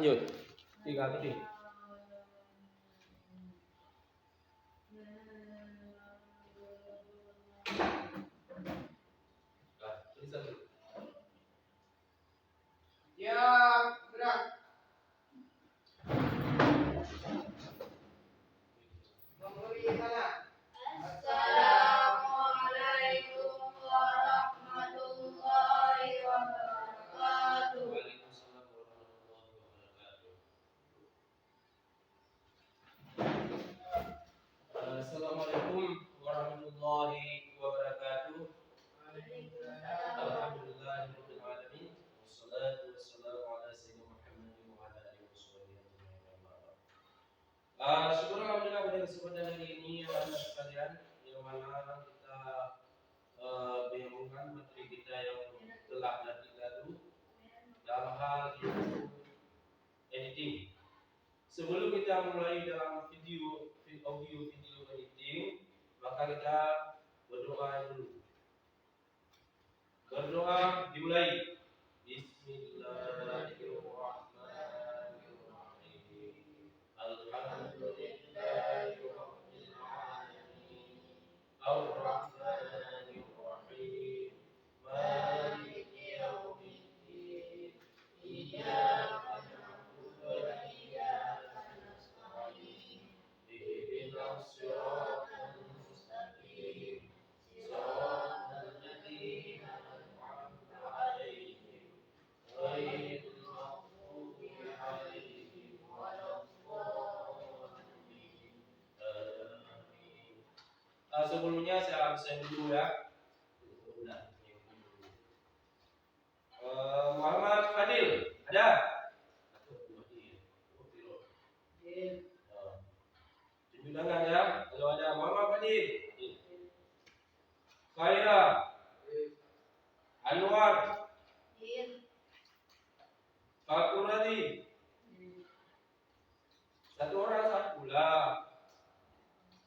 lanjut. Tiga tadi. Ya, gerak. Memberi salam. Assalamualaikum warahmatullahi wabarakatuh. Waalaikumsalam warahmatullahi wabarakatuh. Assalamualaikum warahmatullahi wabarakatuh. Alhamdulillahirabbil alamin. Wassalatu wassalamu ala sayyidina Muhammadin wa ala alihi washabihi ajma'in. Syukur alhamdulillah pada kesempatan hari ini anak sekalian, yang mana kita menyambungkan materi kita yang telah nanti lalu dalam hal editing. Sebelum kita mulai dalam audio video editing, maka kita berdoa dulu. Berdoa dimulai. Bismillahirrahmanirrahim. Alhamdulillahirabbil alamin. Ar-Rahmanirrahim. Maliki yaumiddin. Iyyaka na'budu wa iyyaka nasta'in. Ihdinas siratal mustaqim. Siratal ladzina an'amta 'alaihim ghairil maghdubi 'alaihim waladdallin. Amin. Sebelumnya saya absen dulu ya. Muhammad Fadil ada? Tunjuk tangan ya. Kalau ada Muhammad Fadil. Khaira. Anwar. Fakuradi. Satu orang satu lah.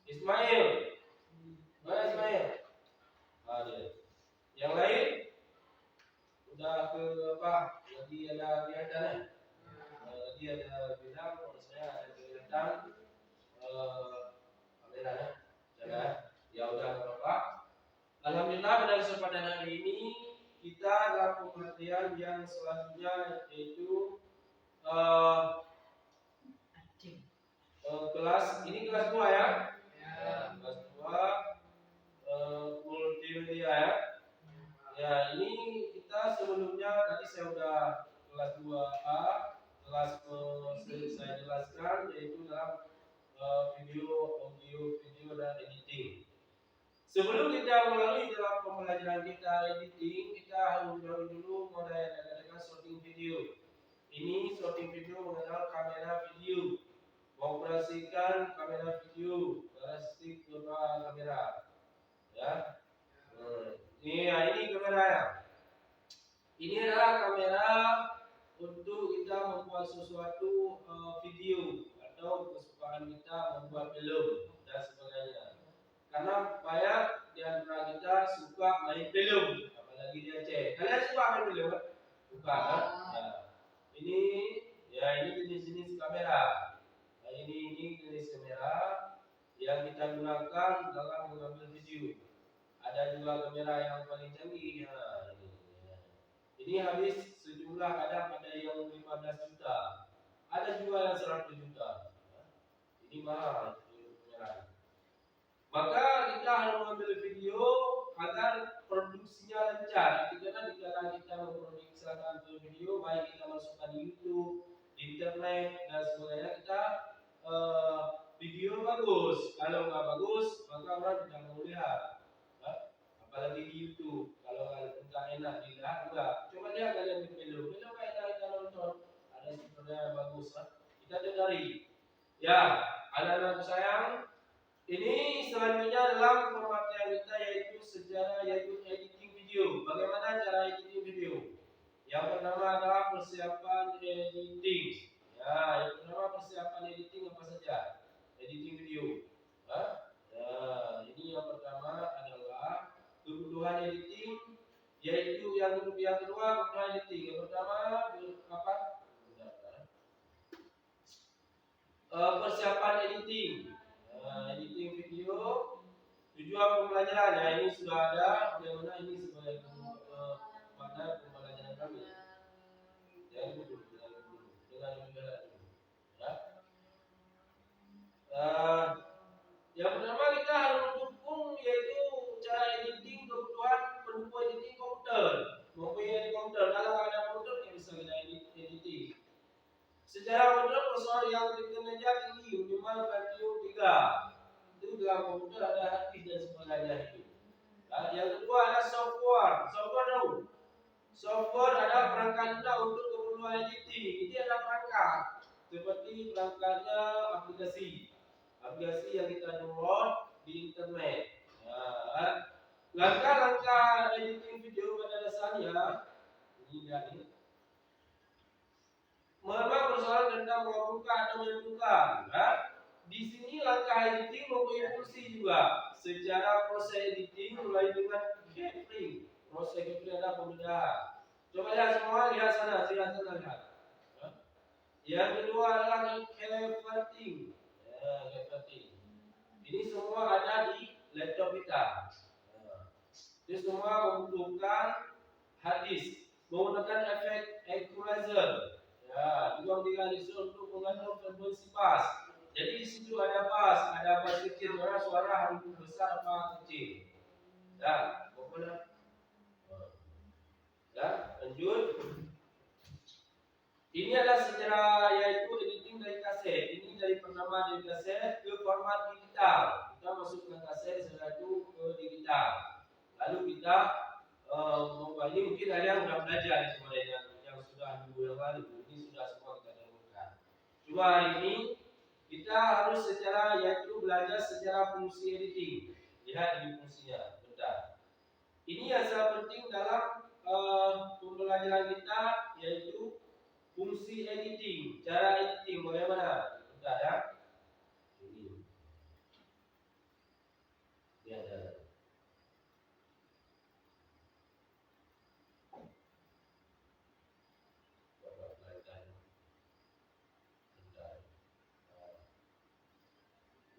Ismail. Mana Ismail? Ada. Yang lain? Udah ke apa? Lagi ada kegiatan ya? Lagi ada bidang, saya ada kegiatan kamera ya? Ya udah apa? Alhamdulillah pada kesempatan hari ini kita dalam pengertian yang selanjutnya yaitu kelas ini kelas 2 ya? Kelas 2 multimedia ya? Ya, ini kita sebelumnya tadi saya udah kelas 2A, kelas saya jelaskan yaitu dalam video, audio, video dan editing. Sebelum kita melalui dalam pembelajaran kita editing, kita harus mengetahui dulu modal yang dikatakan shooting video. Ini shooting video mengenal kamera video, mengoperasikan kamera video, karakteristik kamera, ya. Ini kamera ya. Ini adalah kamera untuk kita membuat sesuatu video atau kesukaan kita membuat film dan sebagainya. Karena banyak di antara kita suka main film, apalagi di Aceh. Kalian suka main film kan? Suka kan? Nah, ini jenis-jenis kamera. Nah, ini jenis kamera yang kita gunakan dalam mengambil video. Ada juga kamera yang paling canggih. Nah, ini habis sejumlah, kadang ada yang 15 juta, ada juga yang 100 juta. Ini mahal kamera. Maka kita harus mengambil video agar produksinya lancar. Karena kita memproduksi video, baik kita masukkan di YouTube, di internet dan sebagainya, kita video bagus. Kalau nggak bagus, maka orang tidak mau lihat. Apalagi di YouTube, kalau nggak enak dilihat, enggak. Coba lihat kalian di film kayak kita nonton, ada sebenarnya bagus. Kita dengar. Ya, anak-anak sayang. Ini selanjutnya dalam pemateri kita yaitu editing video. Bagaimana cara editing video? Yang pertama adalah persiapan editing. Ya, yang pertama persiapan editing apa saja? Editing video. Ini yang pertama adalah kebutuhan editing, yaitu yang kedua kebutuhan editing. Yang pertama apa? persiapan editing. Editing video, tujuan pembelajaran. Nah, ini sudah ada. Bagaimana ini sebagai pada pembelajaran kami. Jangan dulu, dengan pembelajaran. Yang pertama kita harus mendukung yaitu cara editing kebutuhan pendukung editing komputer. Mempunyai komputer, kalau ada komputer yang bisa kita editing. Secara mudah persoalan yang kinerja tinggi minimal value 3. Itu dalam komputer ada hard disk dan sebagainya itu. Yang kedua ada software. Software ada perangkat lunak untuk keperluan editing. Ini ada perangkat seperti perangkatnya aplikasi yang kita download di internet. Langkah-langkah editing video pada dasarnya ini dia nih. Memang persoalan tentang membuka atau menyatukan. Di sini langkah editing mempunyai fungsi juga. Secara proses editing mulai dengan capturing. Proses capturing ada pemindahan. Coba lihat semua, lihat sana, lihat. Yang kedua adalah converting. Ini semua ada di laptop kita. Ini semua membutuhkan hard disk, menggunakan efek equalizer. Juga menggunakan untuk mengatur frekuensi bass. Jadi di situ ada bass kecil, mana suara harus besar apa kecil. Pokoknya. Lanjut. Ini adalah secara yaitu editing dari kaset. Ini dari pertama dari kaset ke format digital. Kita masukkan kaset setelah itu ke digital. Lalu kita ini mungkin ada yang sudah belajar sebenarnya yang sudah 2 bulan lalu. Ini sudah semua kita dapatkan. Cuma hari ini kita harus secara yaitu belajar secara fungsi editing. Lihat ini fungsinya. Bentar. Ini yang sangat penting dalam pembelajaran kita yaitu fungsi editing, cara editing bagaimana? Bentar ya. Ini. Ini ada.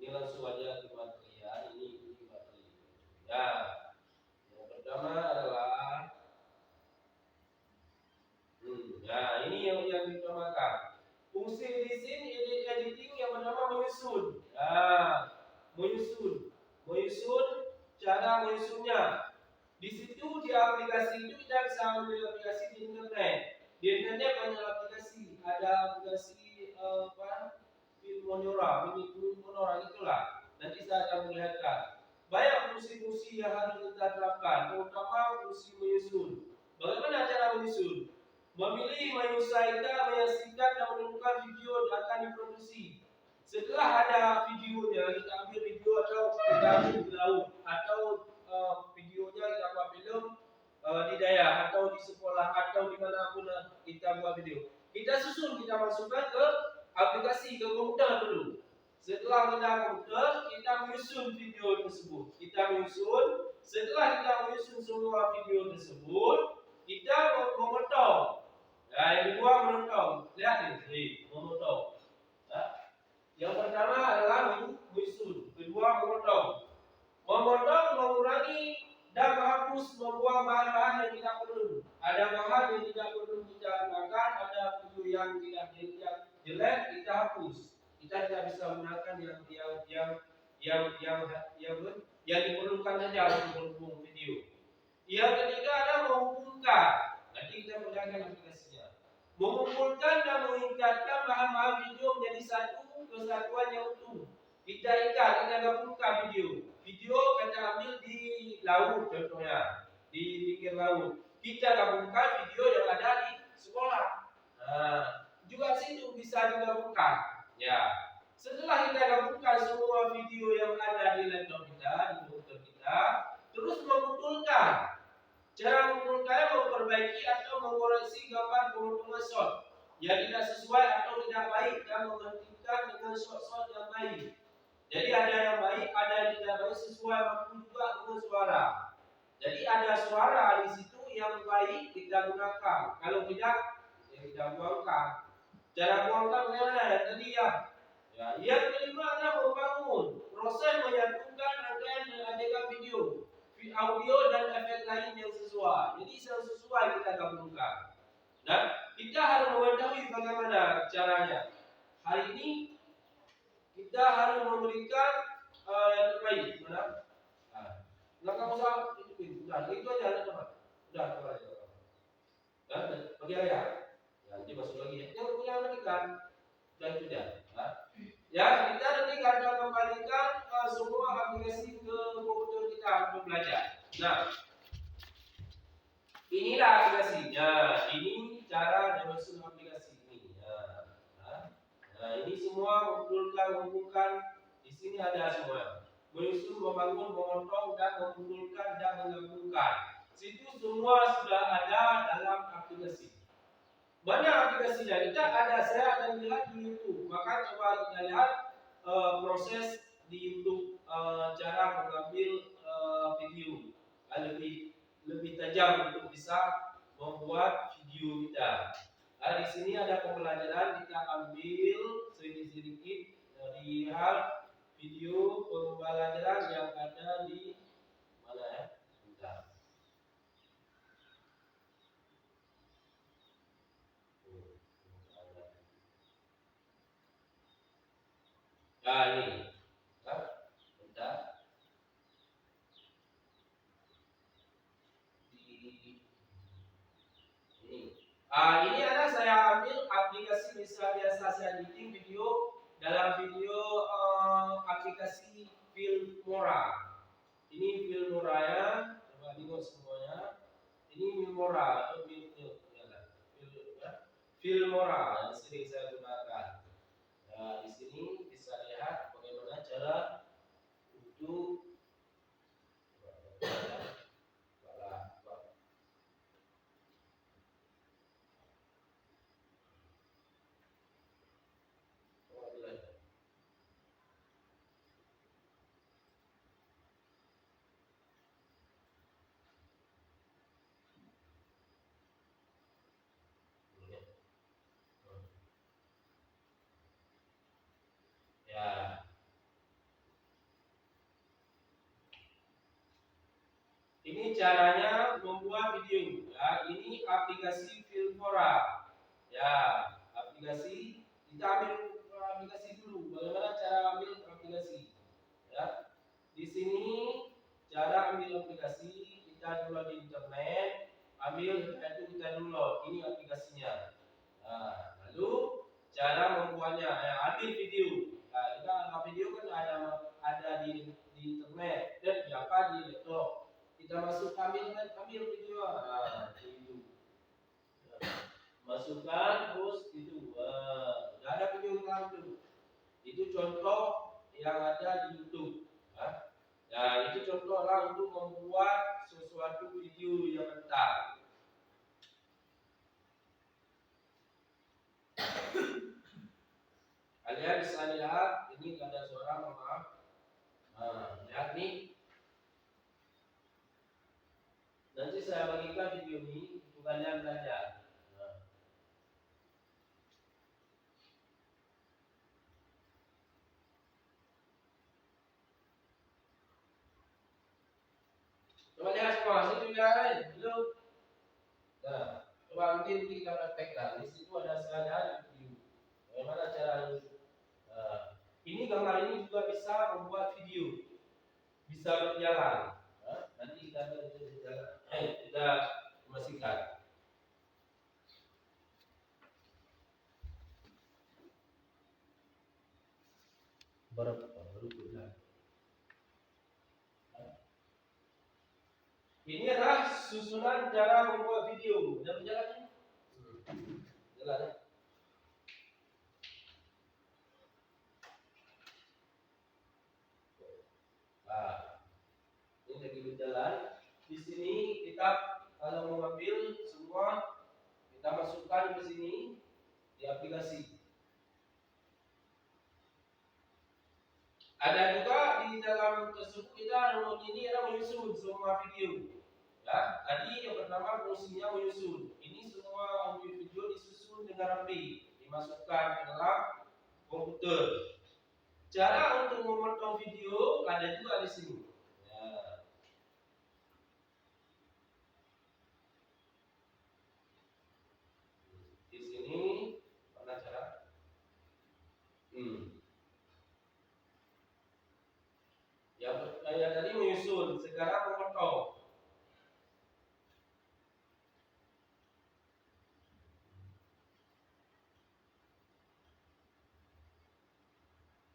Ini langsung aja ke materi ya. Ini materi. Ya. Yang pertama adalah ini yang diutamakan. Fungsi editing yang pertama menyusun. Menyusun cara menyusunnya. Di situ di aplikasi itu kita bisa ambil aplikasi di internet. Di internet banyak aplikasi. Ada aplikasi Filmonora, Filmonora itulah. Nanti saya akan melihatkan. Banyak fungsi-fungsi yang harus kita terapkan, terutama fungsi menyusun. Bagaimana cara menyusun? Memilih, menyelesaikan, menyaksikan dan menentukan video yang akan diproduksi. Setelah ada videonya, kita ambil video atau kita ambil di laut atau videonya kita buat film di daerah atau di sekolah atau dimanapun kita buat video. Kita susun, kita masukkan ke aplikasi, ke komputer dulu. Setelah kita komputer, kita menyusun video tersebut. Kita menyusun, setelah kita menyusun semua video tersebut, kita memotong. Yang kedua memotong. Lihat nih, memotong. Yang pertama adalah menyusun. Kedua memotong. Memotong mengurangi dan menghapus, membuang bahan-bahan yang tidak perlu. Ada bahan yang tidak perlu kita gunakan, ada video yang tidak jelek kita hapus. Kita tidak bisa menggunakan yang diperlukan saja untuk menghubung video. Yang ketiga ada menghubungkan. Nanti kita menggunakan aplikasinya. Mengumpulkan dan mengikatkan bahan-bahan video menjadi satu kesatuan yang utuh. Kita gabungkan video. Video kita ambil di laut contohnya, di pinggir laut. Kita gabungkan video yang ada di sekolah. Juga situ bisa digabungkan. Ya. Setelah kita gabungkan semua video yang ada di laptop kita, di komputer kita, terus mengumpulkan. Cara mengumpulkannya memperbaiki atau mengoreksi gambar pemotongan shot yang tidak sesuai atau tidak baik dan menggantikan dengan shot-shot yang baik. Jadi ada yang baik, ada yang tidak baik sesuai waktu juga dengan suara. Jadi ada suara di situ yang baik kita gunakan. Kalau tidak, ya kita buangkan. Cara buangkan bagaimana? Tadi ya Ya, yang kelima adalah membangun proses menyatukan rangkaian adegan video, audio dan efek lain yang sesuai. Jadi yang sesuai kita gabungkan. Dan kita harus mengetahui bagaimana caranya. Hari ini kita harus memberikan yang terbaik. Mana? Nggak kamu usah itu. Nah, itu aja teman. Udah, coba aja. Dan bagi ayah. Ya, nanti masuk lagi ya. Yang punya lagi kan? Dan sudah. Ya, kita nanti akan kembalikan semua aplikasi ke komputer kita untuk belajar. Nah, inilah aplikasinya. Ini cara menyusun aplikasi ini. Nah, ini semua mengumpulkan. Di sini ada semua. Menyusun, membangun, memotong, dan mengumpulkan dan menggabungkan. Situ semua sudah ada dalam aplikasi. Mana aplikasinya? Kita ada, saya akan lihat di YouTube. Maka coba kita lihat proses di YouTube cara mengambil video lebih tajam untuk bisa membuat video kita. Nah, di sini ada pembelajaran, kita ambil sedikit-sedikit dari hal video pembelajaran yang ada di mana ya? Bentar. Nah, ini. Bentar. Ini ada saya ambil aplikasi biasa saya editing video dalam video aplikasi Filmora. Ini Filmora ya, coba lihat semuanya. Ini Filmora atau Filmora yang sering saya gunakan. Nah, di sini bisa lihat bagaimana cara untuk ya. Ini caranya membuat video. Ya, ini aplikasi Filmora. Ya, aplikasi kita ambil aplikasi dulu. Bagaimana cara ambil aplikasi? Ya, di sini cara ambil aplikasi kita download di internet, ambil itu kita download. Ini aplikasinya. Nah, lalu cara membuatnya, ya, ambil video. Nah, kita video kan ada di internet dan apa di laptop. Kita masuk ambil video. Nah, itu. Masukkan terus itu. Udah ada video itu. Itu contoh yang ada di YouTube. Nah, itu contoh lah untuk membuat sesuatu video yang mentah. Kalian bisa lihat, ini ada suara, maaf. Nah, lihat nih. Nanti saya bagikan video ini untuk kalian belajar. Coba lihat semua, sini lihat, dulu. Nah, coba nanti kita praktekkan. Di situ ada saya video. Bagaimana cara ini gambar ini juga bisa membuat video, bisa berjalan. Nanti kita masihkan. Baru bulan. Ini adalah susunan cara membuat video. Udah berjalan? Jalan ya. Nah, ini lagi berjalan. Di sini kita kalau mengambil semua kita masukkan ke sini di aplikasi. Ada juga di dalam tersebut kita ini adalah menyusun semua video. Ya, tadi yang pertama fungsinya menyusun. Ini semua video disusun dengan rapi, dimasukkan ke dalam komputer. Cara untuk memotong video ada juga di sini. Ya. Di sini mana cara? Yang tadi menyusun, sekarang memotong.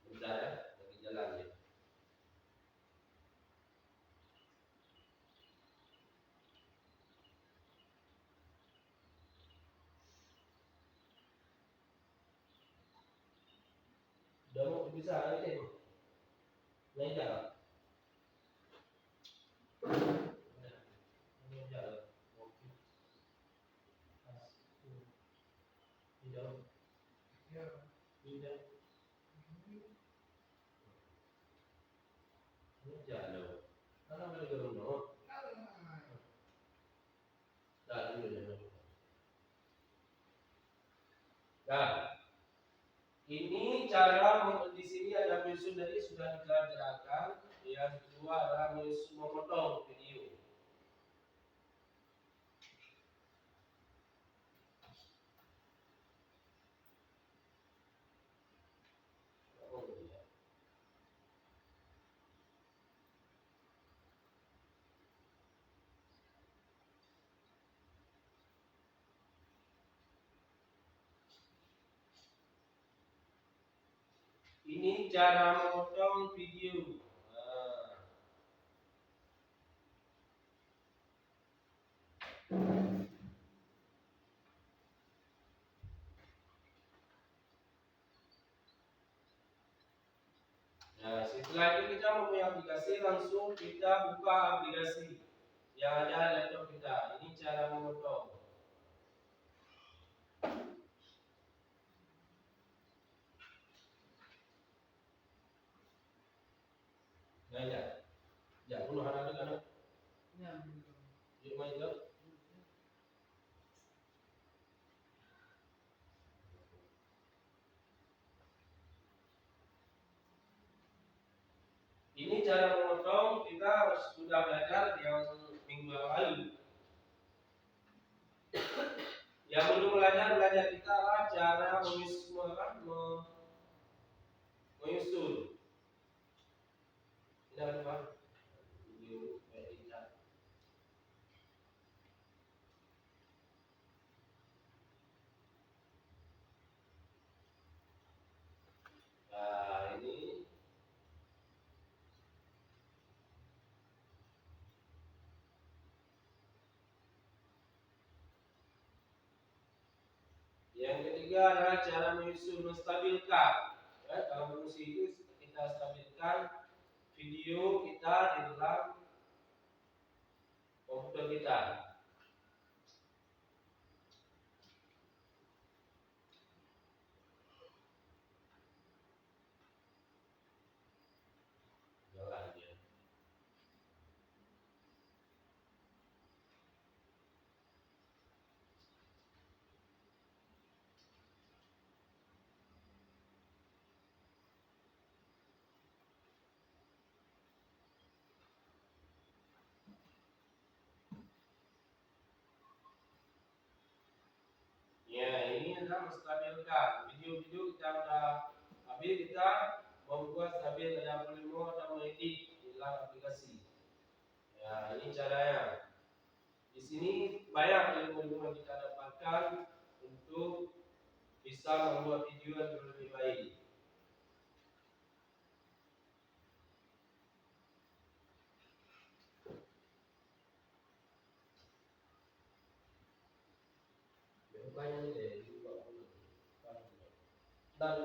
Bentar ya, lagi jalan ya. Udah mau bisa ini naik jalan. Naik jalan. Oke. Tidak. Tidak. Naik jalan. Karena mereka runut. Dah dulu ya. Nah, ini cara di sini ada menyusun dari sudah dikerjakan. Yang kedua adalah menyusun memotong video. Ini cara memotong video. Nah, setelah itu kita mempunyai aplikasi, langsung kita buka aplikasi yang ada di laptop kita. Ini cara memotong. Nah, ya, puluhan ada kan? Ya. Di rumah itu. Ini cara memotong, kita sudah belajar yang minggu yang lalu. Yang belum belajar kita adalah cara menyusun. Ini apa? Video editor. Nah, ini yang ketiga adalah cara menyusun, menstabilkan. Ya, kalau menyusun itu kita stabilkan video kita di dalam komputer kita. Jalan ya. Ya, ini adalah menstabilkan video-video kita sudah habis, kita membuat stabil, ada perlu ada mengedit di dalam aplikasi. Ya, ini caranya. Di sini banyak ilmu-ilmu yang kita dapatkan untuk bisa membuat video yang lebih baik. Banyak deh, dan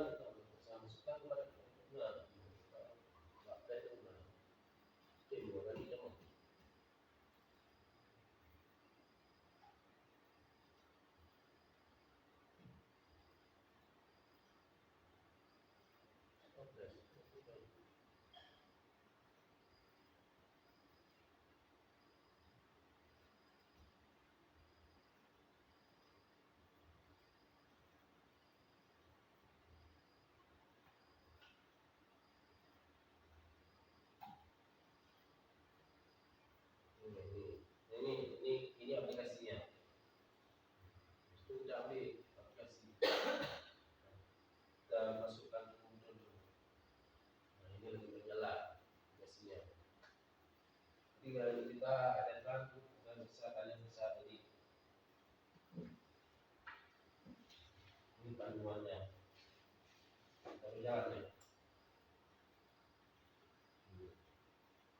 Jangan nih.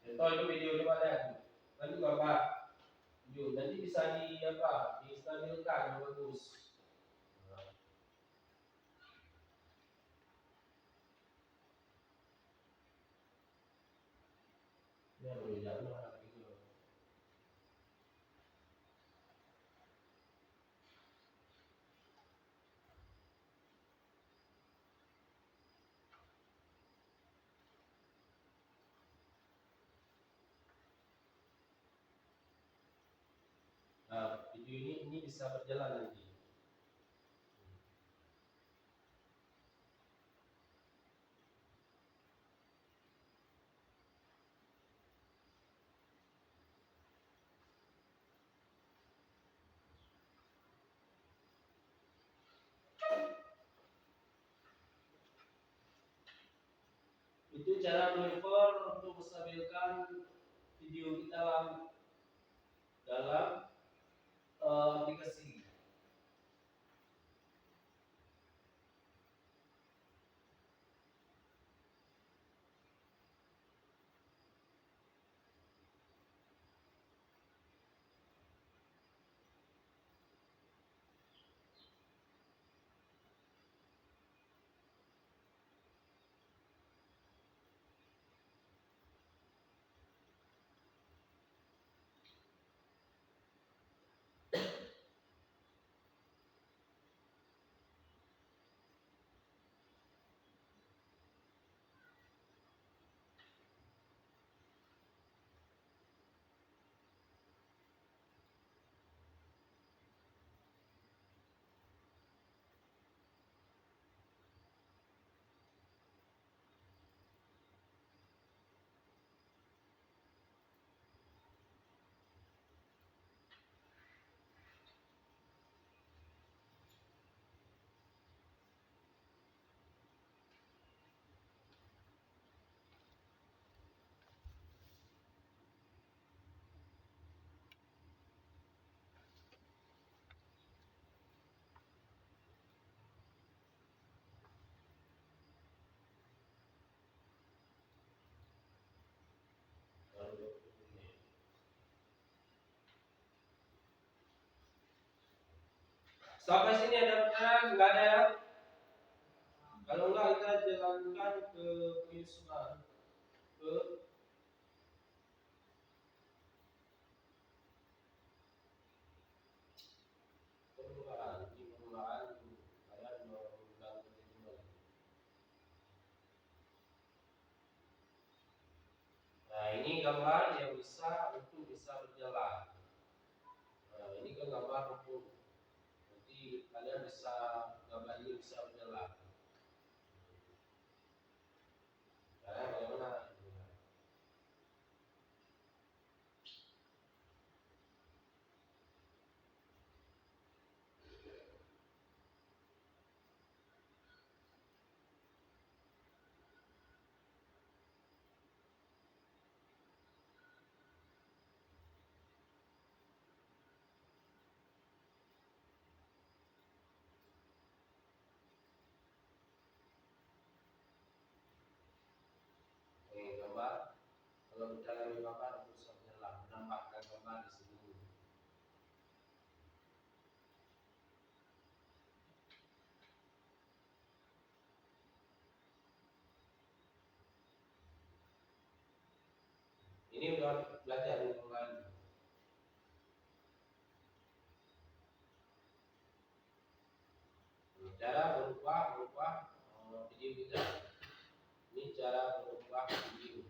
Contoh itu video coba lihat. Nanti bapak video nanti bisa di apa? Distabilkan bagus. Ya boleh jangan gitu. Nah, video ini bisa berjalan nanti. Itu cara deliver untuk menstabilkan video kita dalam aplikasi. Sampai sini ada pertanyaan? Enggak ada ya? Kalau enggak kita jalankan ke penyusunan ke permulaan. Di permulaan kalian mengundang teman. Nah ini gambar yang bisa untuk bisa berjalan. Nah ini kan gambar untuk nanti kalian bisa gambar ini bisa berjalan. Nah, bagaimana? Gambar kalau berjalan di gambar bisa berjalan menambahkan gambar di sini. Ini udah belajar mulai. Cara berubah video kita. Ini cara berubah video.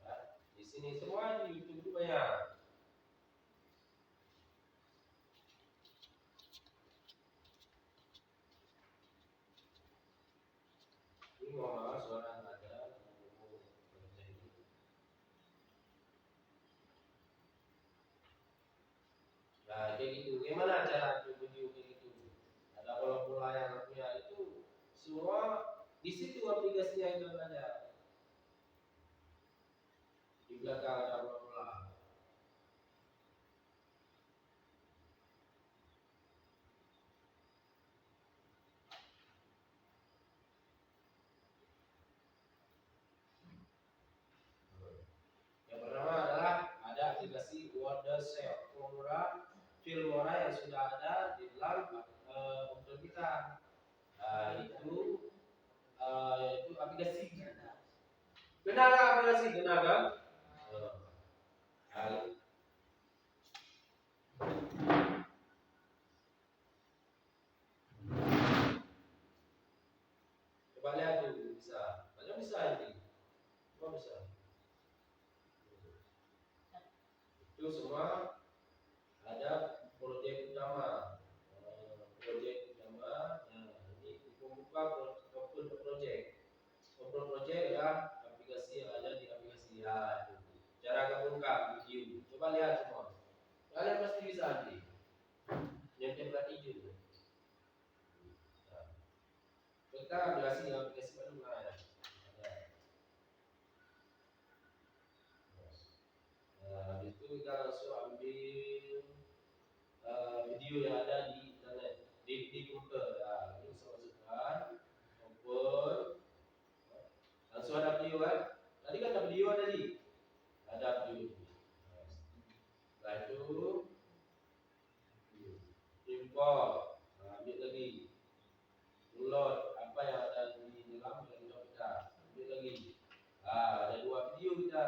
Ya, di sini semua di YouTube itu banyak. Ini ngomong suara nggak ada. Nah, kayak gitu. Gimana cara video kayak gitu? Ada pola-pola yang punya itu semua di situ aplikasinya itu ada. Di belakang ada pola-pola. Filmora yang sudah ada di dalam komputer kita. Itu yaitu aplikasi. Benar aplikasi, benar kan? Coba lihat tuh bisa, banyak bisa ini, semua bisa. Itu semua ada proyek utama, ini membuka open project ya, aplikasi yang ada di aplikasi ya. Cara gabungkan video, coba lihat semua, kalian pasti bisa nanti. Yang tempat hijau, kita aplikasi baru ada. Habis itu kita langsung ambil video yang ada di internet di komputer. Ini bisa masukkan open, langsung ada video kan? Tadi kan ada video ada video. Setelah itu import, ambil lagi, download apa yang ada di dalam laptop kita, ambil lagi. Ada 2 video kita.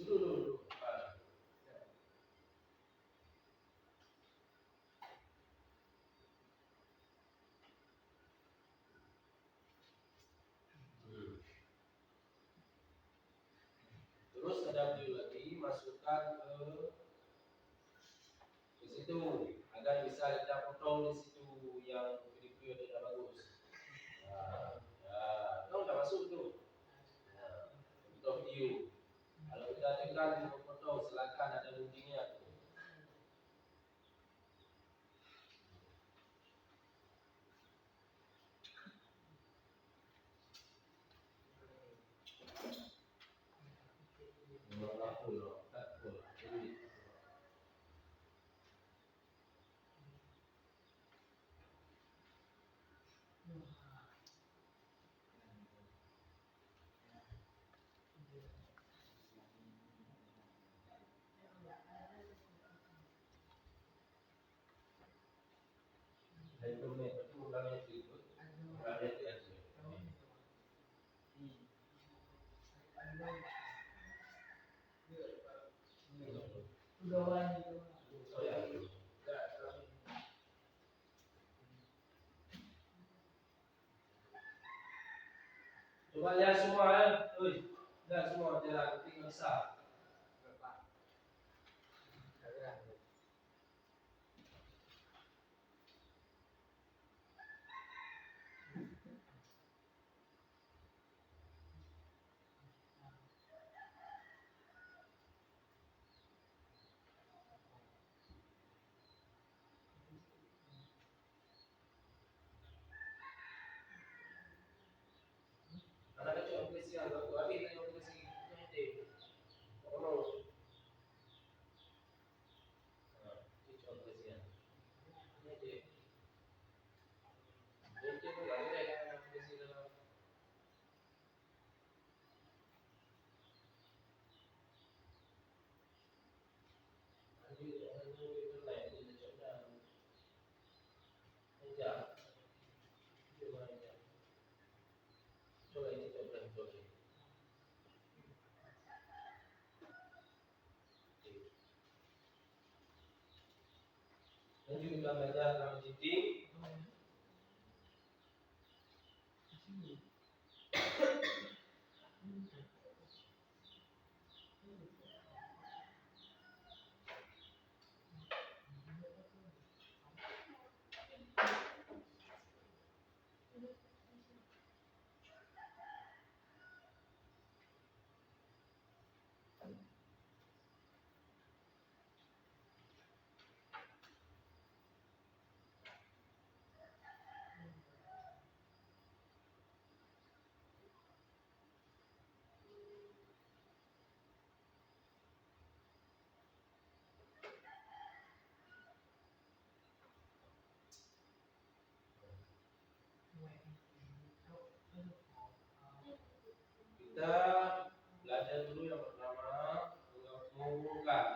Dulu. Terus ada video lagi, masukkan ke situ agar bisa kita potong di situ yang video tidak bagus. Kalau nggak masuk tuh, potong video. Kalau kita tekan di potong, silakan ada loadingnya. Coba lihat semua ya, lihat semua jalan, tinggal bisa. Ada kecil aplikasi yang aku habis tanya aplikasi itu. Oh no. Kecil aplikasi yang. Ini itu nggak ada yang aplikasi dalam. Lanjut kita belajar tentang titik.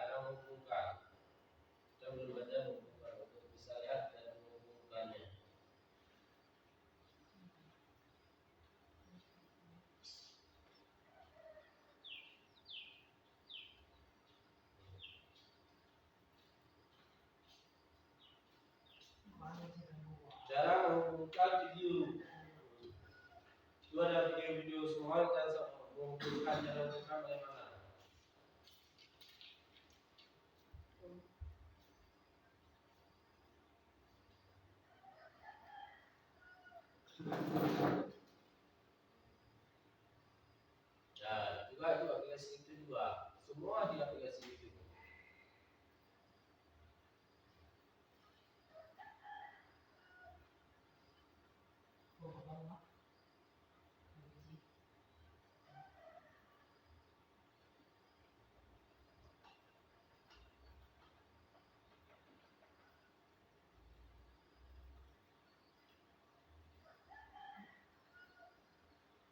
cara menghubungkan. Kita belum belajar menghubungkan untuk bisa lihat dan menghubungkannya. Cara menghubungkan video. Itu ada video-video semua kita menghubungkan cara menghubungkan bagaimana. Nah, juga itu aplikasi itu juga.